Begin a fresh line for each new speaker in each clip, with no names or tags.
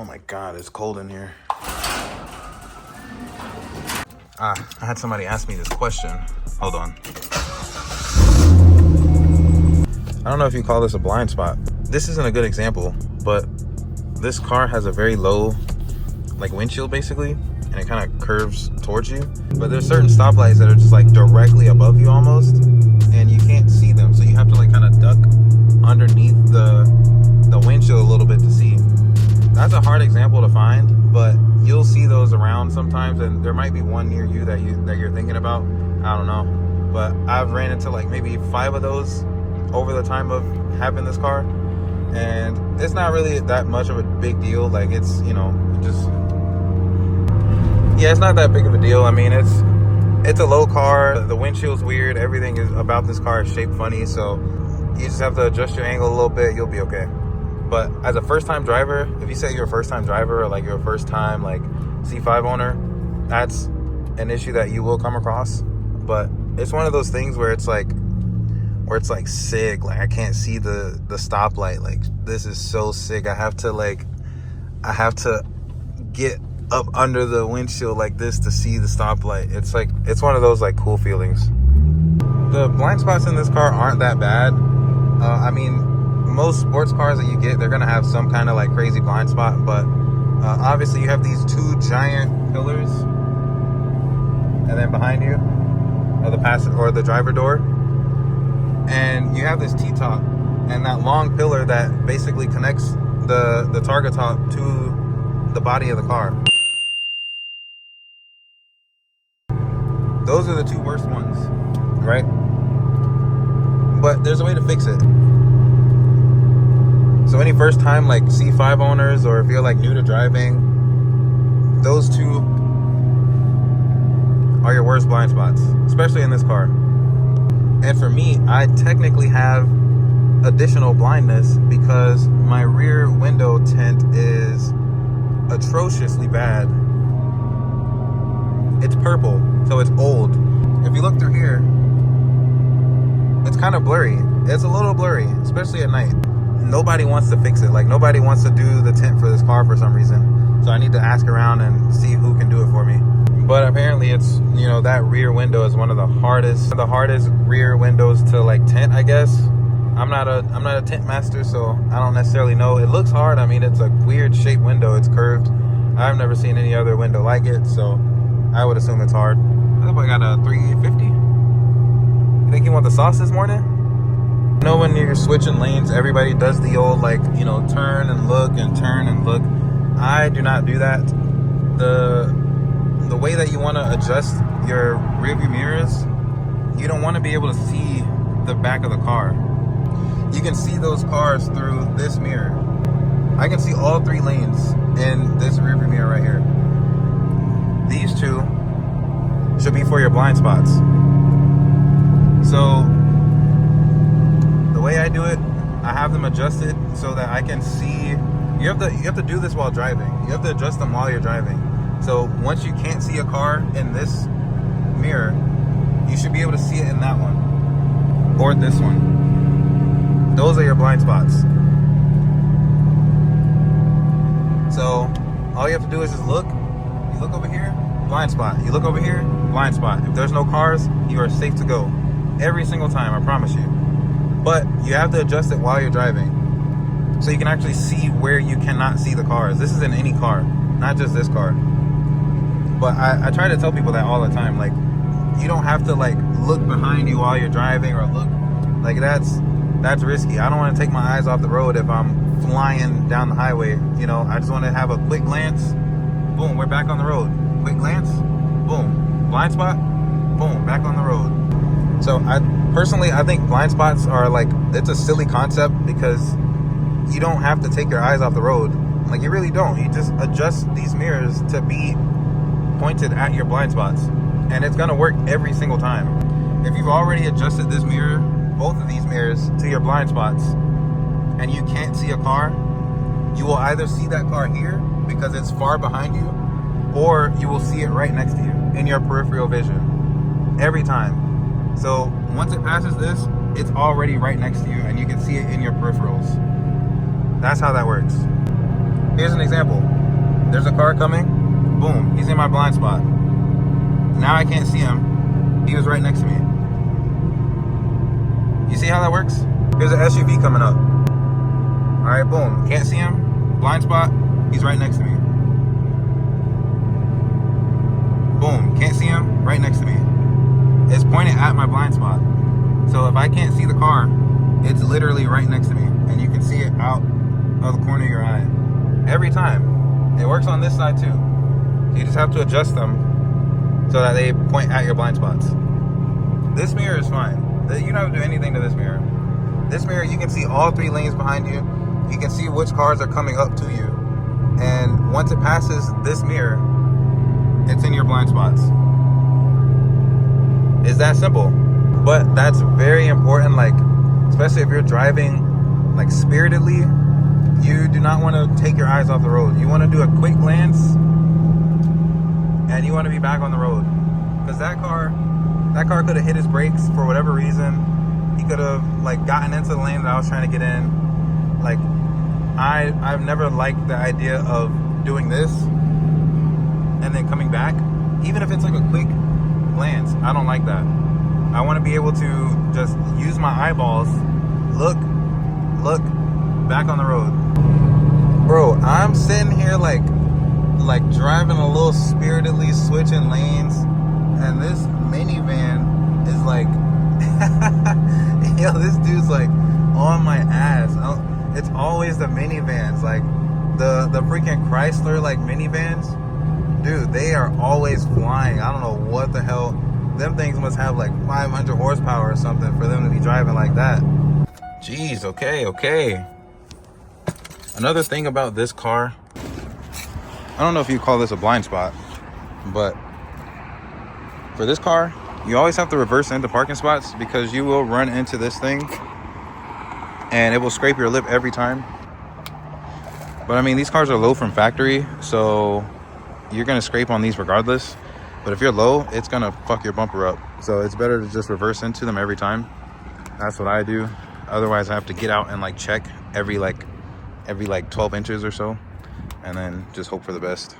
my God, it's cold in here. I had somebody ask me this question. Hold on. I don't know if you call this a blind spot. This isn't a good example, but this car has a very low like windshield basically, and it kind of curves towards you. But there's certain stoplights that are just like directly above you almost, and you can't see them. So you have to like kind of duck underneath the windshield a little bit to see. That's a hard example to find, but you'll see those around sometimes, and there might be one near you that you're thinking about. I don't know, but I've ran into like maybe 5 of those over the time of having this car, and it's not really that much of a big deal. Like, it's, you know, just, yeah, it's not that big of a deal. I mean, it's a low car, the windshield's weird, everything is about this car is shaped funny, so you just have to adjust your angle a little bit, you'll be okay. But as a first-time driver, if you say you're a first-time driver, or like you're a first-time like C5 owner, that's an issue that you will come across. But it's one of those things where it's like sick. Like, I can't see the stoplight. Like, this is so sick. I have to get up under the windshield like this to see the stoplight. It's one of those like cool feelings. The blind spots in this car aren't that bad. I mean, most sports cars that you get, they're gonna have some kind of like crazy blind spot, but obviously you have these 2 giant pillars, and then behind you are the passenger or the driver door, and you have this T-top and that long pillar that basically connects the target top to the body of the car. Those are the 2 worst ones, right? But there's a way to fix it. So any first time like C5 owners, or if you're like new to driving, those 2 are your worst blind spots, especially in this car. And for me, I technically have additional blindness because my rear window tint is atrociously bad. It's purple, so it's old. If you look through here, it's kind of blurry. It's a little blurry, especially at night. Nobody wants to fix it. Like, nobody wants to do the tint for this car for some reason. So I need to ask around and see who can do it for me. But apparently it's, you know, that rear window is one of the hardest rear windows to like tint, I guess. I'm not a tint master, so I don't necessarily know. It looks hard. I mean, it's a weird shaped window. It's curved. I've never seen any other window like it, so I would assume it's hard. I hope I got a 350. You think you want the sauce this morning? You know, when you're switching lanes, everybody does the old, like, you know, turn and look and turn and look. I do not do that. The way that you want to adjust your rearview mirrors, you don't want to be able to see the back of the car. You can see those cars through this mirror. I can see all 3 lanes in this rearview mirror right here. These 2 should be for your blind spots. So the way I do it, I have them adjusted so that I can see. You have to do this while driving. You have to adjust them while you're driving. So once you can't see a car in this mirror, you should be able to see it in that one or this one. Those are your blind spots. So all you have to do is just look. You look over here, blind spot. You look over here, blind spot. If there's no cars, you are safe to go. Every single time, I promise you. But you have to adjust it while you're driving, so you can actually see where you cannot see the cars. This is in any car, not just this car. But I try to tell people that all the time. Like, you don't have to like look behind you while you're driving, or look like that's risky. I don't want to take my eyes off the road if I'm flying down the highway. You know, I just want to have a quick glance. Boom, we're back on the road. Quick glance. Boom, blind spot. Boom, back on the road. So I think blind spots are like, it's a silly concept because you don't have to take your eyes off the road. Like, you really don't. You just adjust these mirrors to be pointed at your blind spots, and it's gonna work every single time. If you've already adjusted this mirror, both of these mirrors, to your blind spots, and you can't see a car, you will either see that car here because it's far behind you, or you will see it right next to you in your peripheral vision every time. So once it passes this, it's already right next to you, and you can see it in your peripherals. That's how that works. Here's an example. There's a car coming. Boom, he's in my blind spot. Now I can't see him. He was right next to me. You see how that works? Here's an SUV coming up. All right, boom. Can't see him. Blind spot. He's right next to me. Boom. Can't see him. Right next to me. It's pointed at my blind spot. So if I can't see the car, it's literally right next to me. And you can see it out of the corner of your eye. Every time. It works on this side too. You just have to adjust them so that they point at your blind spots. This mirror is fine. You don't have to do anything to this mirror. This mirror, you can see all 3 lanes behind you. You can see which cars are coming up to you. And once it passes this mirror, it's in your blind spots. It's that simple. But that's very important, like, especially if you're driving like spiritedly, you do not want to take your eyes off the road. You want to do a quick glance and you want to be back on the road. Because that car could have hit his brakes for whatever reason. He could have like gotten into the lane that I was trying to get in. Like, I've never liked the idea of doing this and then coming back. Even if it's like a quick glance, I don't like that. I want to be able to just use my eyeballs, look back on the road. Bro, I'm sitting here like driving a little spiritedly, switching lanes, and this minivan is like, yo, this dude's like on my ass. It's always the minivans, like the freaking Chrysler like minivans, dude, they are always flying. I don't know what the hell. Them things must have like 500 horsepower or something for them to be driving like that. Jeez, okay. Another thing about this car, I don't know if you call this a blind spot, but for this car, you always have to reverse into parking spots because you will run into this thing and it will scrape your lip every time. But I mean, these cars are low from factory, so you're gonna scrape on these regardless. But if you're low, it's gonna fuck your bumper up. So it's better to just reverse into them every time. That's what I do. Otherwise I have to get out and like check every 12 inches or so, and then just hope for the best.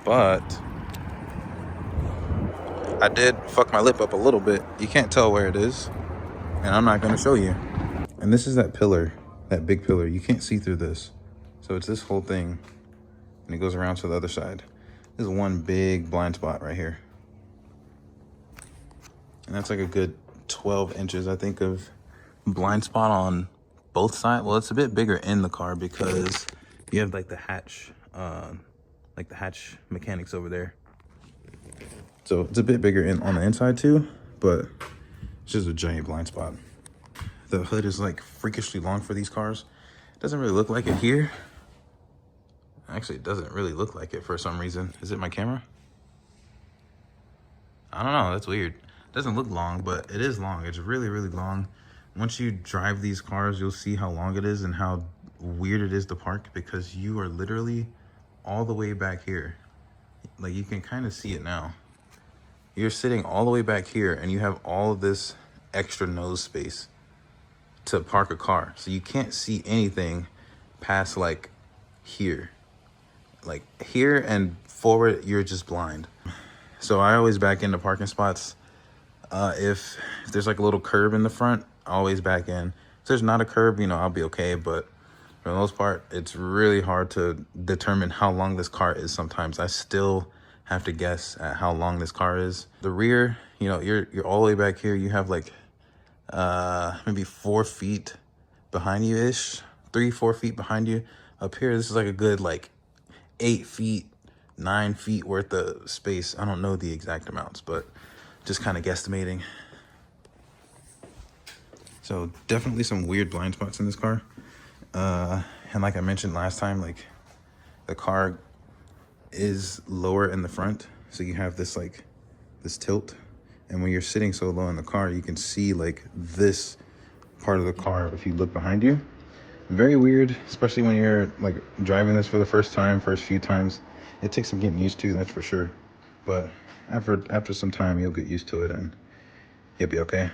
But I did fuck my lip up a little bit. You can't tell where it is, and I'm not gonna show you. And this is that pillar, that big pillar. You can't see through this. So it's this whole thing, and it goes around to the other side. This is one big blind spot right here. And that's like a good 12 inches, I think, of blind spot on both sides. Well, it's a bit bigger in the car because you have like the hatch mechanics over there. So it's a bit bigger on the inside too, but it's just a giant blind spot. The hood is like freakishly long for these cars. It doesn't really look like it here. Actually, it doesn't really look like it for some reason. Is it my camera? I don't know, that's weird. It doesn't look long, but it is long. It's really, really long. Once you drive these cars, you'll see how long it is and how weird it is to park, because you are literally all the way back here. Like, you can kind of see it now. You're sitting all the way back here and you have all of this extra nose space to park a car. So you can't see anything past like here. Like here and forward, you're just blind. So I always back into parking spots. If there's like a little curb in the front, I always back in. If there's not a curb, you know, I'll be okay. But for the most part, it's really hard to determine how long this car is sometimes. I still have to guess at how long this car is. The rear, you know, you're all the way back here. You have like maybe 4 feet behind you ish, 3-4 feet behind you. Up here, this is like a good like 8 feet, 9 feet worth of space. I don't know the exact amounts, but just kind of guesstimating. So definitely some weird blind spots in this car. And like I mentioned last time, like the car is lower in the front. So you have this like this tilt. And when you're sitting so low in the car, you can see like this part of the car if you look behind you. Very weird, especially when you're like driving this for the first few times. It takes some getting used to, that's for sure. But after some time, you'll get used to it and you'll be okay.